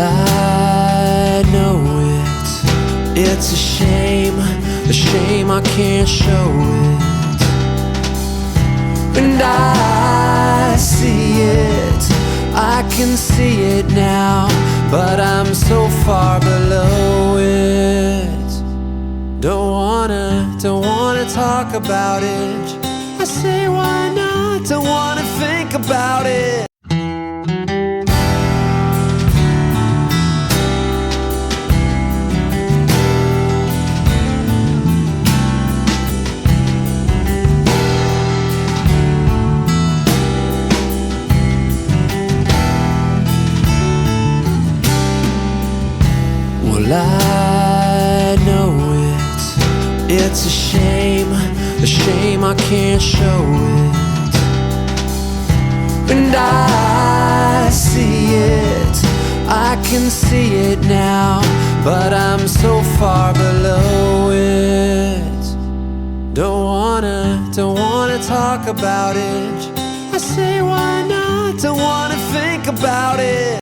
I know it's a shame I can't show it. And I see it, I can see it now, but I'm so far below it. Don't wanna talk about it. I say why not, don't wanna think about it. Well, I know it's a shame I can't show it. And I see it, I can see it now, but I'm so far below it. Don't wanna talk about it. I say why not, don't wanna think about it.